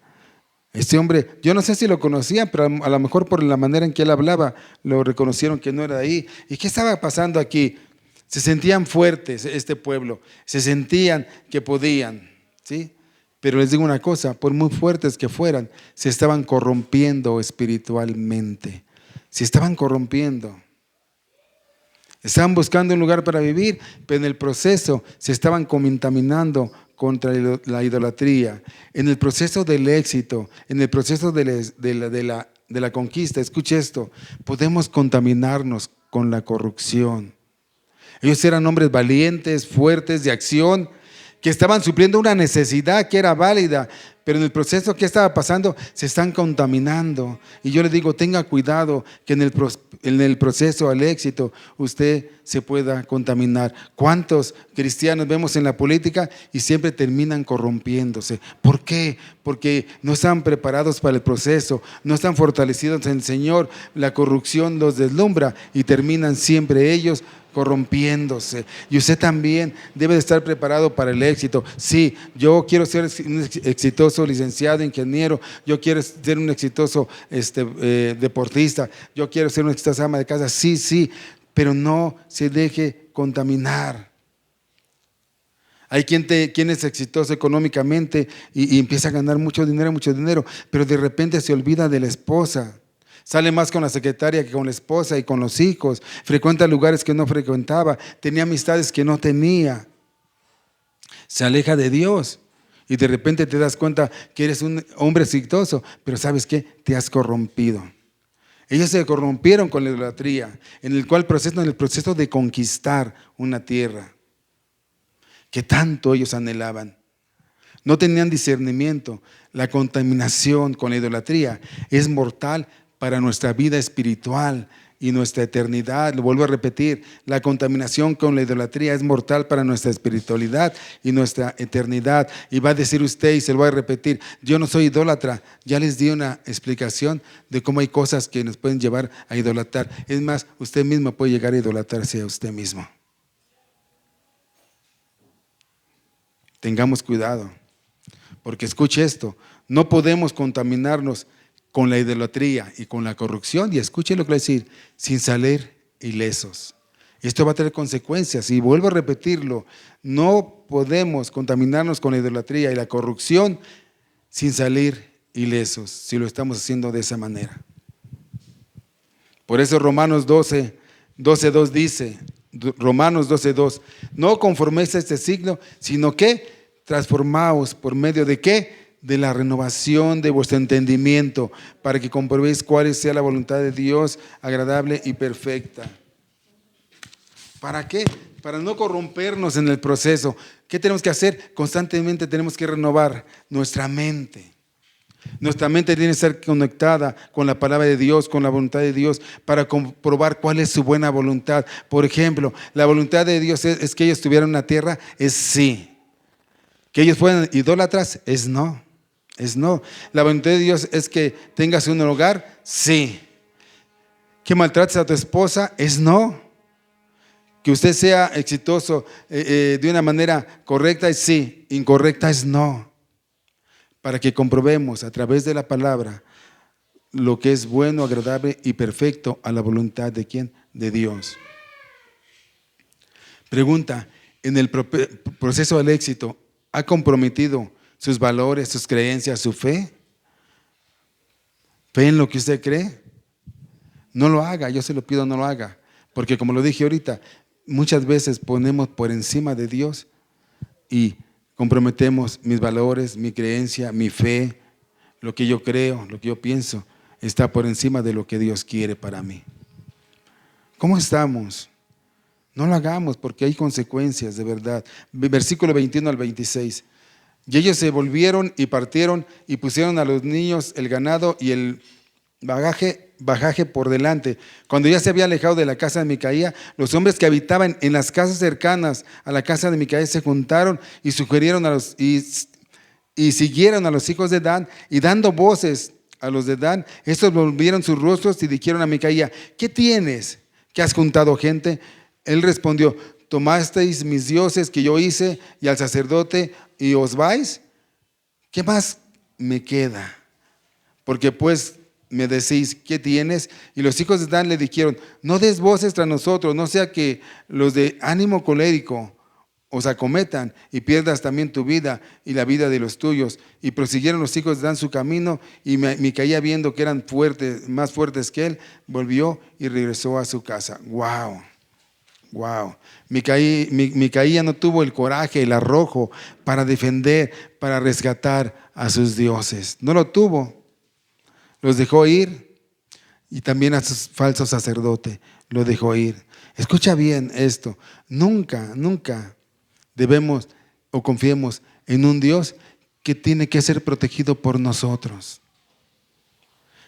Este hombre, yo no sé si lo conocían, pero a lo mejor por la manera en que él hablaba, lo reconocieron que no era de ahí. ¿Y qué estaba pasando aquí? Se sentían fuertes este pueblo, se sentían que podían, ¿sí? Pero les digo una cosa, por muy fuertes que fueran, se estaban corrompiendo espiritualmente. Se estaban corrompiendo. Estaban buscando un lugar para vivir, pero en el proceso se estaban contaminando contra la idolatría. En el proceso del éxito, en el proceso de la conquista, escuche esto, podemos contaminarnos con la corrupción. Ellos eran hombres valientes, fuertes, de acción, que estaban supliendo una necesidad que era válida, pero en el proceso que estaba pasando se están contaminando. Y yo le digo, tenga cuidado que en el proceso al éxito usted se pueda contaminar. ¿Cuántos cristianos vemos en la política y siempre terminan corrompiéndose? ¿Por qué? Porque no están preparados para el proceso, no están fortalecidos en el Señor. La corrupción los deslumbra y terminan siempre ellos corrompiéndose. Y usted también debe de estar preparado para el éxito. Sí, yo quiero ser un exitoso licenciado, ingeniero, yo quiero ser un exitoso deportista, yo quiero ser una exitosa ama de casa. Sí, pero no se deje contaminar. Hay quien es exitoso económicamente y empieza a ganar mucho dinero, pero de repente se olvida de la esposa. Sale más con la secretaria que con la esposa y con los hijos. Frecuenta lugares que no frecuentaba. Tenía amistades que no tenía. Se aleja de Dios. Y de repente te das cuenta que eres un hombre exitoso. Pero ¿sabes qué? Te has corrompido. Ellos se corrompieron con la idolatría. En el proceso de conquistar una tierra que tanto ellos anhelaban. No tenían discernimiento. La contaminación con la idolatría es mortal para nuestra vida espiritual y nuestra eternidad. Lo vuelvo a repetir, la contaminación con la idolatría es mortal para nuestra espiritualidad y nuestra eternidad. Y va a decir usted, y se lo voy a repetir, yo no soy idólatra. Ya les di una explicación de cómo hay cosas que nos pueden llevar a idolatrar. Es más, usted mismo puede llegar a idolatrarse a usted mismo. Tengamos cuidado, porque escuche esto, no podemos contaminarnos con la idolatría y con la corrupción, y escuche lo que voy a decir, sin salir ilesos. Esto va a tener consecuencias, y vuelvo a repetirlo, no podemos contaminarnos con la idolatría y la corrupción sin salir ilesos, si lo estamos haciendo de esa manera. Por eso Romanos 12:2 dice, Romanos 12:2, no conforméis a este siglo, sino que transformaos por medio de ¿qué? De la renovación de vuestro entendimiento, para que comprobéis cuál sea la voluntad de Dios, agradable y perfecta. ¿Para qué? Para no corrompernos en el proceso. ¿Qué tenemos que hacer? Constantemente tenemos que renovar nuestra mente. Nuestra mente tiene que estar conectada con la palabra de Dios, con la voluntad de Dios, para comprobar cuál es su buena voluntad. Por ejemplo, la voluntad de Dios es que ellos tuvieran una tierra, es sí. Que ellos fueran idólatras, es no. Es no. La voluntad de Dios es que tengas un hogar, sí. Que maltrates a tu esposa, es no. Que usted sea exitoso de una manera correcta, es sí. Incorrecta es no. Para que comprobemos a través de la palabra lo que es bueno, agradable y perfecto a la voluntad de ¿quién? De Dios. Pregunta, en el proceso del éxito, ¿ha comprometido sus valores, sus creencias, su fe? ¿Fe en lo que usted cree? No lo haga, yo se lo pido, no lo haga. Porque como lo dije ahorita, muchas veces ponemos por encima de Dios y comprometemos mis valores, mi creencia, mi fe, lo que yo creo, lo que yo pienso, está por encima de lo que Dios quiere para mí. ¿Cómo estamos? No lo hagamos porque hay consecuencias de verdad. Versículo 21 al 26. Y ellos se volvieron y partieron y pusieron a los niños el ganado y el bagaje por delante. Cuando ya se había alejado de la casa de Micaía, los hombres que habitaban en las casas cercanas a la casa de Micaía se juntaron y sugirieron y siguieron a los hijos de Dan, y dando voces a los de Dan, estos volvieron sus rostros y dijeron a Micaía: ¿qué tienes? ¿Que has juntado gente? Él respondió: ¿tomasteis mis dioses que yo hice y al sacerdote y os vais? ¿Qué más me queda? Porque pues me decís: ¿qué tienes? Y los hijos de Dan le dijeron: no des voces tras nosotros, no sea que los de ánimo colérico os acometan y pierdas también tu vida y la vida de los tuyos. Y prosiguieron los hijos de Dan su camino, y Micaía, viendo que eran más fuertes que él, volvió y regresó a su casa. ¡Wow! Wow. Micaía no tuvo el coraje, el arrojo para defender, para rescatar a sus dioses. No lo tuvo. Los dejó ir, y también a sus falsos sacerdotes lo dejó ir. Escucha bien esto. Nunca debemos o confiemos en un Dios que tiene que ser protegido por nosotros,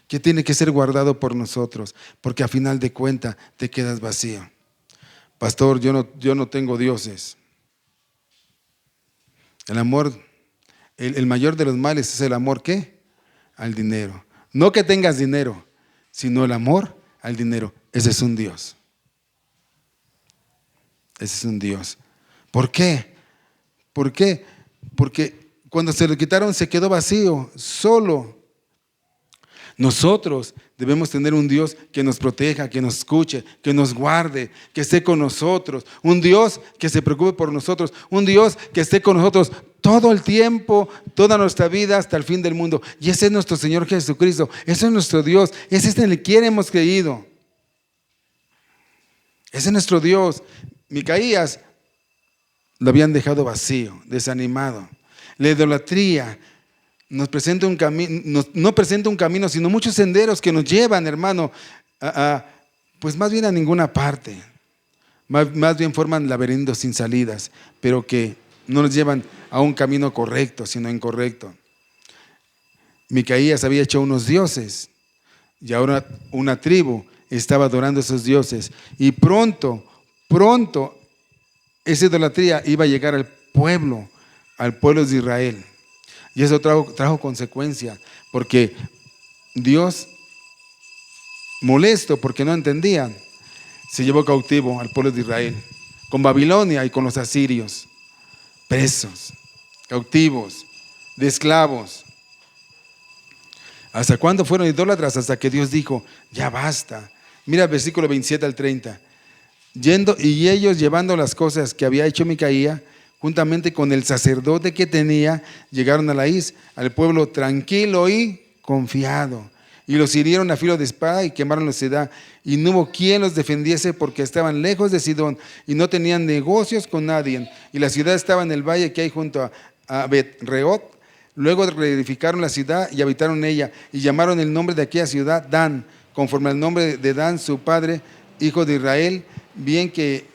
que tiene que ser guardado por nosotros, porque a final de cuentas te quedas vacío. Pastor, yo no tengo dioses. El amor, el mayor de los males es el amor, ¿qué? Al dinero. No que tengas dinero, sino el amor al dinero. Ese es un Dios. Ese es un Dios. ¿Por qué? ¿Por qué? Porque cuando se lo quitaron se quedó vacío, solo. Nosotros debemos tener un Dios que nos proteja, que nos escuche, que nos guarde, que esté con nosotros. Un Dios que se preocupe por nosotros. Un Dios que esté con nosotros todo el tiempo, toda nuestra vida, hasta el fin del mundo. Y ese es nuestro Señor Jesucristo. Ese es nuestro Dios. Ese es en el que hemos creído. Ese es nuestro Dios. Micaías lo habían dejado vacío, desanimado. La idolatría nos presenta un camino, no presenta un camino, sino muchos senderos que nos llevan, hermano, pues más bien a ninguna parte. Más bien forman laberintos sin salidas, pero que no nos llevan a un camino correcto, sino incorrecto. Micaías había hecho unos dioses, y ahora una tribu estaba adorando a esos dioses. Y pronto, esa idolatría iba a llegar al pueblo de Israel. Y eso trajo consecuencia, porque Dios, molesto porque no entendían, se llevó cautivo al pueblo de Israel, con Babilonia y con los asirios, presos, cautivos, de esclavos. ¿Hasta cuándo fueron idólatras? Hasta que Dios dijo: ya basta. Mira el versículo 27 al 30. Y ellos, llevando las cosas que había hecho Micaía, juntamente con el sacerdote que tenía, llegaron a Laís, al pueblo tranquilo y confiado. Y los hirieron a filo de espada y quemaron la ciudad. Y no hubo quien los defendiese, porque estaban lejos de Sidón y no tenían negocios con nadie. Y la ciudad estaba en el valle que hay junto a Bet-reot. Luego reedificaron la ciudad y habitaron en ella. Y llamaron el nombre de aquella ciudad Dan, conforme al nombre de Dan, su padre, hijo de Israel, bien que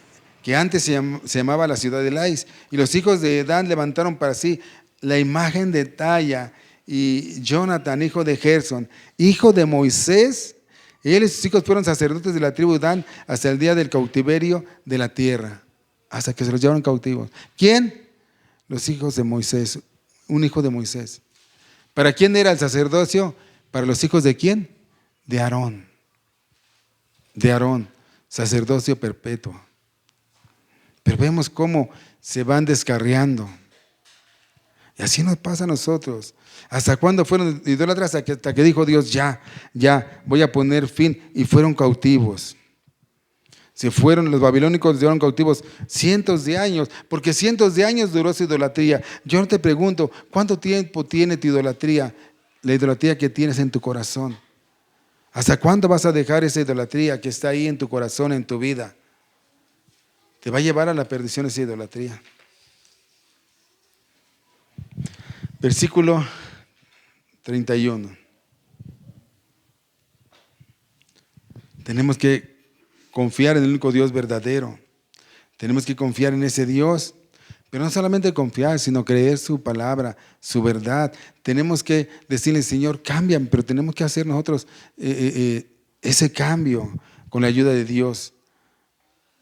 antes se llamaba la ciudad de Laís. Y los hijos de Dan levantaron para sí la imagen de talla, y Jonathan, hijo de Gerson, hijo de Moisés, él y sus hijos fueron sacerdotes de la tribu de Dan hasta el día del cautiverio de la tierra, hasta que se los llevaron cautivos. ¿Quién? Los hijos de Moisés, un hijo de Moisés. ¿Para quién era el sacerdocio? ¿Para los hijos de quién? De Aarón. De Aarón, sacerdocio perpetuo. Pero vemos cómo se van descarriando. Y así nos pasa a nosotros. ¿Hasta cuándo fueron idólatras? Hasta que dijo Dios, ya, voy a poner fin. Y fueron cautivos. Se fueron, los babilónicos llevaron cautivos cientos de años, porque cientos de años duró su idolatría. Yo no te pregunto, ¿cuánto tiempo tiene tu idolatría? La idolatría que tienes en tu corazón. ¿Hasta cuándo vas a dejar esa idolatría que está ahí en tu corazón, en tu vida? Te va a llevar a la perdición esa idolatría. Versículo 31. Tenemos que confiar en el único Dios verdadero. Tenemos que confiar en ese Dios. Pero no solamente confiar, sino creer su palabra, su verdad. Tenemos que decirle, Señor, cámbiame, pero tenemos que hacer nosotros ese cambio con la ayuda de Dios.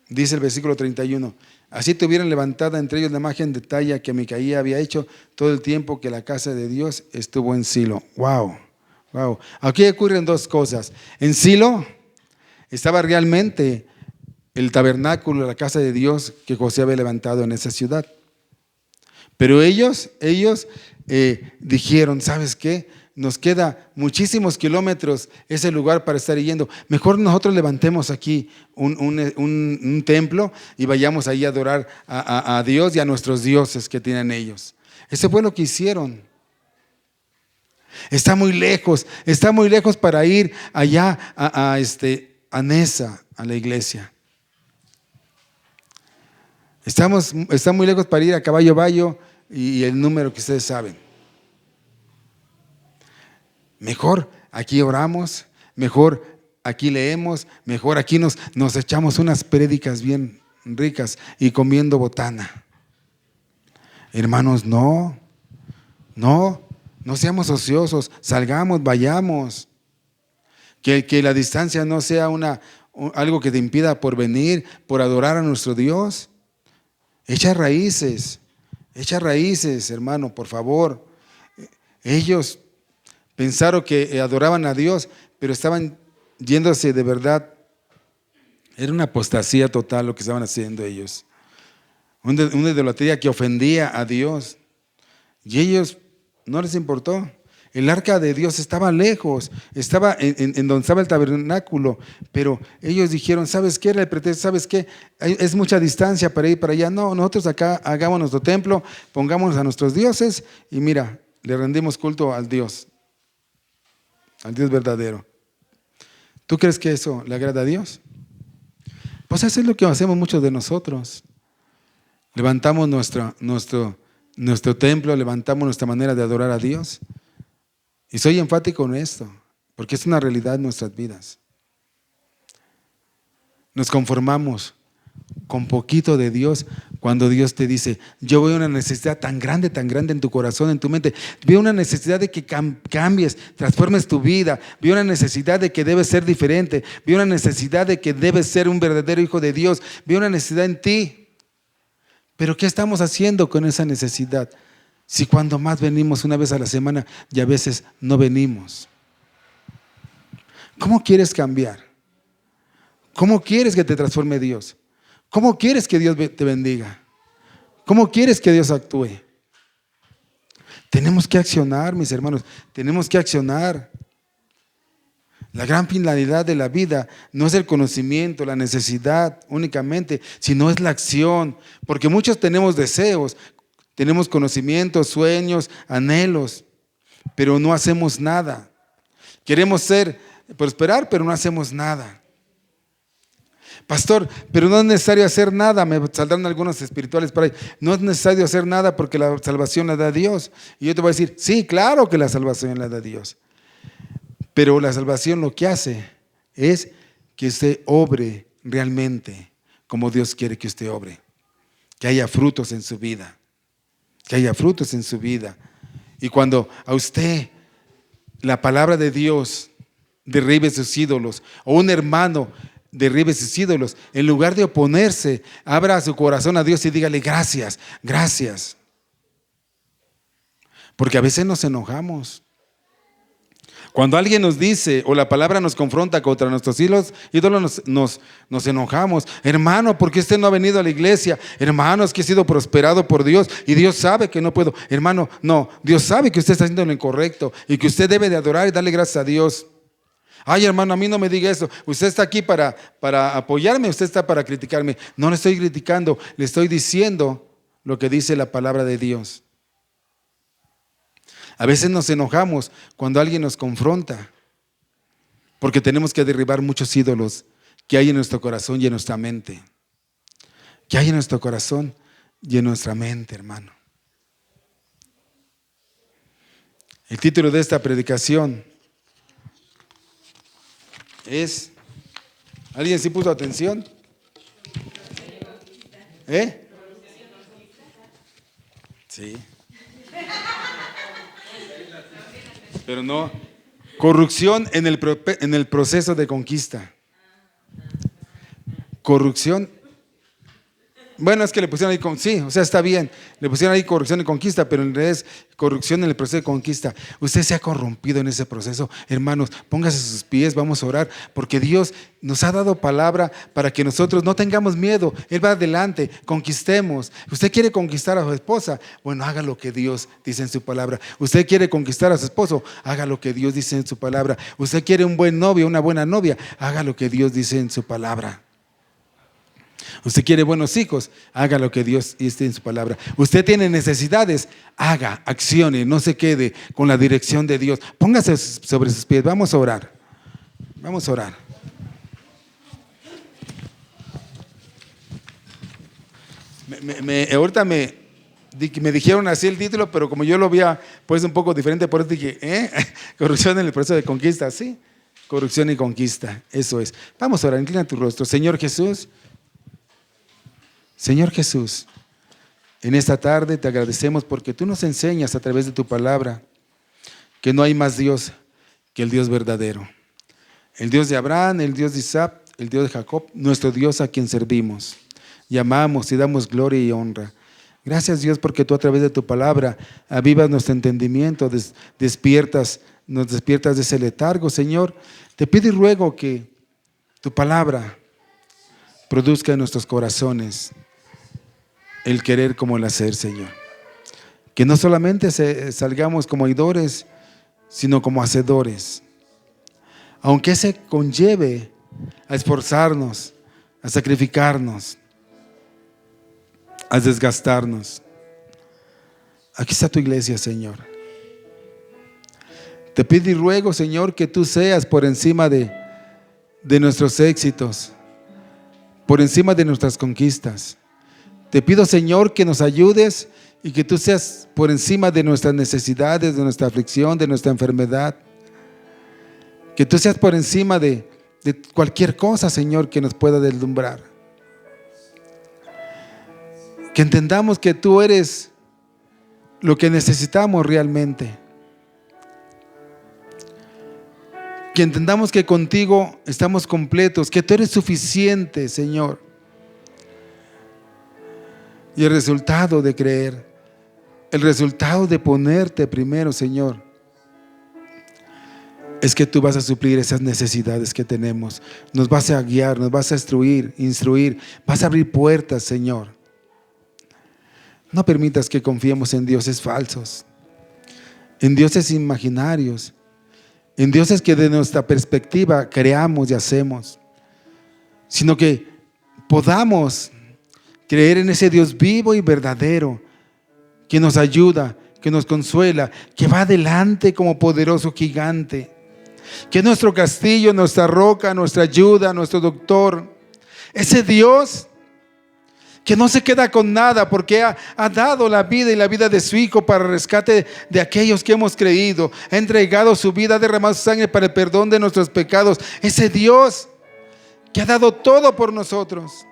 Dice el versículo 31, así tuvieron levantada entre ellos la imagen de talla que Micaía había hecho todo el tiempo que la casa de Dios estuvo en Silo. Wow. Aquí ocurren dos cosas. En Silo estaba realmente el tabernáculo, la casa de Dios que José había levantado en esa ciudad. Pero ellos dijeron, ¿sabes qué? Nos queda muchísimos kilómetros ese lugar para estar yendo. Mejor nosotros levantemos aquí un templo y vayamos ahí a adorar a Dios y a nuestros dioses que tienen ellos. Ese fue lo que hicieron. Está muy lejos para ir allá a Nesa, a la iglesia. Está muy lejos para ir a Caballo Bayo y el número que ustedes saben. Mejor aquí oramos, mejor aquí leemos, mejor aquí nos echamos unas prédicas bien ricas y comiendo botana. Hermanos, no seamos ociosos, salgamos, vayamos. Que la distancia no sea algo que te impida por venir, por adorar a nuestro Dios. Echa raíces, hermano, por favor. Ellos pensaron que adoraban a Dios, pero estaban yéndose de verdad. Era una apostasía total lo que estaban haciendo ellos. Una idolatría que ofendía a Dios. Y ellos no les importó. El arca de Dios estaba lejos, estaba en donde estaba el tabernáculo, pero ellos dijeron, ¿sabes qué? Era el pretexto, ¿sabes qué? Es mucha distancia para ir para allá. No, nosotros acá hagamos nuestro templo, pongamos a nuestros dioses y mira, le rendimos culto al Dios verdadero. ¿Tú crees que eso le agrada a Dios? Pues eso es lo que hacemos muchos de nosotros. Levantamos nuestro templo, levantamos nuestra manera de adorar a Dios. Y soy enfático en esto, porque es una realidad en nuestras vidas. Nos conformamos con poquito de Dios cuando Dios te dice, yo veo una necesidad tan grande en tu corazón, en tu mente. Veo una necesidad de que cambies, transformes tu vida. Veo una necesidad de que debes ser diferente. Veo una necesidad de que debes ser un verdadero hijo de Dios. Veo una necesidad en ti. Pero ¿qué estamos haciendo con esa necesidad? Si cuando más venimos una vez a la semana y a veces no venimos. ¿Cómo quieres cambiar? ¿Cómo quieres que te transforme Dios? ¿Cómo quieres que Dios te bendiga? ¿Cómo quieres que Dios actúe? Tenemos que accionar, mis hermanos, tenemos que accionar. La gran finalidad de la vida no es el conocimiento, la necesidad únicamente, sino es la acción. Porque muchos tenemos deseos, tenemos conocimientos, sueños, anhelos, pero no hacemos nada. Queremos prosperar, pero no hacemos nada. Pastor, pero no es necesario hacer nada. Me saldrán algunos espirituales por ahí. No es necesario hacer nada porque la salvación la da Dios. Y yo te voy a decir, sí, claro que la salvación la da Dios. Pero la salvación lo que hace es que usted obre realmente como Dios quiere que usted obre. Que haya frutos en su vida. Que haya frutos en su vida. Y cuando a usted la palabra de Dios derribe sus ídolos, o un hermano derribe sus ídolos, en lugar de oponerse, abra su corazón a Dios y dígale gracias, gracias. Porque a veces nos enojamos. Cuando alguien nos dice o la palabra nos confronta contra nuestros ídolos, nos enojamos. Hermano, ¿por qué usted no ha venido a la iglesia? Hermano, es que he sido prosperado por Dios y Dios sabe que no puedo. Hermano, no, Dios sabe que usted está haciendo lo incorrecto y que usted debe de adorar y darle gracias a Dios. Ay, hermano, a mí no me diga eso. Usted está aquí para apoyarme, usted está para criticarme. No le estoy criticando, le estoy diciendo lo que dice la palabra de Dios. A veces nos enojamos cuando alguien nos confronta, porque tenemos que derribar muchos ídolos que hay en nuestro corazón y en nuestra mente. Que hay en nuestro corazón y en nuestra mente, hermano. El título de esta predicación es, ¿alguien sí puso atención? Sí. Pero no, corrupción en el proceso de conquista. Corrupción. Bueno, es que le pusieron ahí, sí, o sea, está bien, le pusieron ahí corrupción y conquista, pero en realidad es corrupción en el proceso de conquista. Usted se ha corrompido en ese proceso. Hermanos, póngase a sus pies, vamos a orar, porque Dios nos ha dado palabra para que nosotros no tengamos miedo. Él va adelante, conquistemos. Usted quiere conquistar a su esposa, bueno, haga lo que Dios dice en su palabra. Usted quiere conquistar a su esposo, haga lo que Dios dice en su palabra. Usted quiere un buen novio, una buena novia, haga lo que Dios dice en su palabra. Usted quiere buenos hijos, haga lo que Dios dice en su palabra. Usted tiene necesidades, haga, accione, no se quede con la dirección de Dios. Póngase sobre sus pies, vamos a orar. Vamos a orar. Ahorita me dijeron así el título, pero como yo lo había puesto un poco diferente, por eso dije, corrupción en el proceso de conquista, sí, corrupción y conquista, eso es. Vamos a orar, inclina tu rostro. Señor Jesús, en esta tarde te agradecemos porque tú nos enseñas a través de tu palabra que no hay más Dios que el Dios verdadero. El Dios de Abraham, el Dios de Isaac, el Dios de Jacob, nuestro Dios a quien servimos. Y amamos y damos gloria y honra. Gracias, Dios, porque tú a través de tu palabra avivas nuestro entendimiento, nos despiertas de ese letargo, Señor. Te pido y ruego que tu palabra produzca en nuestros corazones el querer como el hacer, Señor. Que no solamente salgamos como oidores, sino como hacedores. Aunque se conlleve a esforzarnos, a sacrificarnos, a desgastarnos. Aquí está tu iglesia, Señor. Te pido y ruego, Señor, que tú seas por encima de nuestros éxitos, por encima de nuestras conquistas. Te pido, Señor, que nos ayudes y que tú seas por encima de nuestras necesidades, de nuestra aflicción, de nuestra enfermedad. Que tú seas por encima de cualquier cosa, Señor, que nos pueda deslumbrar. Que entendamos que tú eres lo que necesitamos realmente. Que entendamos que contigo estamos completos, que tú eres suficiente, Señor. Y el resultado de creer, el resultado de ponerte primero, Señor, es que tú vas a suplir esas necesidades que tenemos. Nos vas a guiar, nos vas a instruir, vas a abrir puertas, Señor. No permitas que confiemos en dioses falsos, en dioses imaginarios, en dioses que de nuestra perspectiva creamos y hacemos, sino que podamos creer en ese Dios vivo y verdadero que nos ayuda, que nos consuela, que va adelante como poderoso gigante, que es nuestro castillo, nuestra roca, nuestra ayuda, nuestro doctor. Ese Dios que no se queda con nada porque ha dado la vida y la vida de su Hijo para el rescate de aquellos que hemos creído. Ha entregado su vida, ha derramado su sangre para el perdón de nuestros pecados. Ese Dios que ha dado todo por nosotros.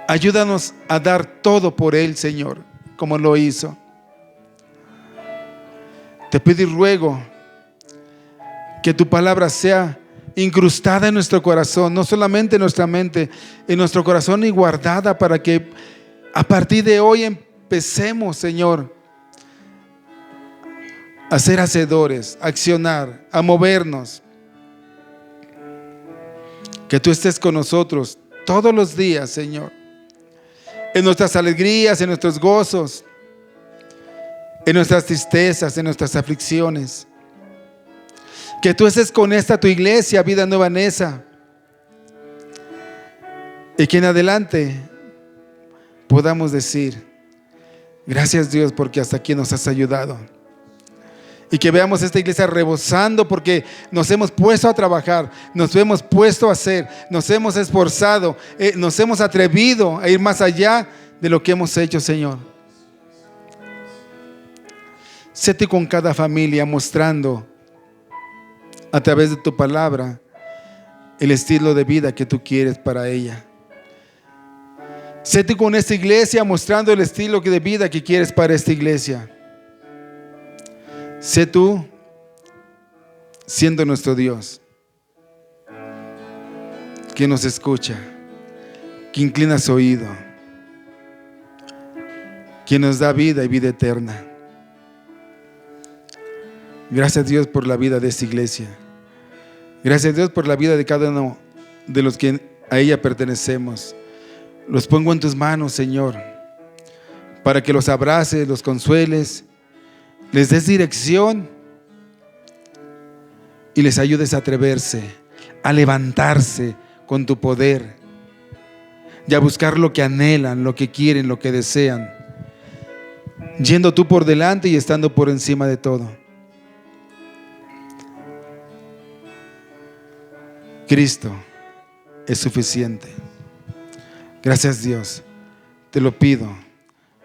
Ayúdanos a dar todo por Él, Señor, como lo hizo. Te pido y ruego que tu palabra sea incrustada en nuestro corazón, no solamente en nuestra mente, en nuestro corazón, y guardada para que a partir de hoy empecemos, Señor, a ser hacedores, a accionar, a movernos. Que tú estés con nosotros todos los días, Señor, en nuestras alegrías, en nuestros gozos, en nuestras tristezas, en nuestras aflicciones. Que tú estés con esta tu iglesia, Vida Nueva Neza, y que en adelante podamos decir: gracias, Dios, porque hasta aquí nos has ayudado. Y que veamos esta iglesia rebosando porque nos hemos puesto a trabajar, nos hemos puesto a hacer, nos hemos esforzado, nos hemos atrevido a ir más allá de lo que hemos hecho, Señor. Séte con cada familia mostrando a través de tu palabra el estilo de vida que tú quieres para ella. Séte con esta iglesia mostrando el estilo de vida que quieres para esta iglesia. Sé tú siendo nuestro Dios, que nos escucha, que inclina su oído, que nos da vida y vida eterna. Gracias, Dios, por la vida de esta iglesia. Gracias, Dios, por la vida de cada uno de los que a ella pertenecemos. Los pongo en tus manos, Señor, para que los abraces, los consueles, les des dirección y les ayudes a atreverse, a levantarse con tu poder y a buscar lo que anhelan, lo que quieren, lo que desean, yendo tú por delante y estando por encima de todo. Cristo es suficiente. Gracias, Dios. Te lo pido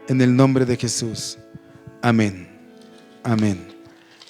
en el nombre de Jesús. Amén. Amén.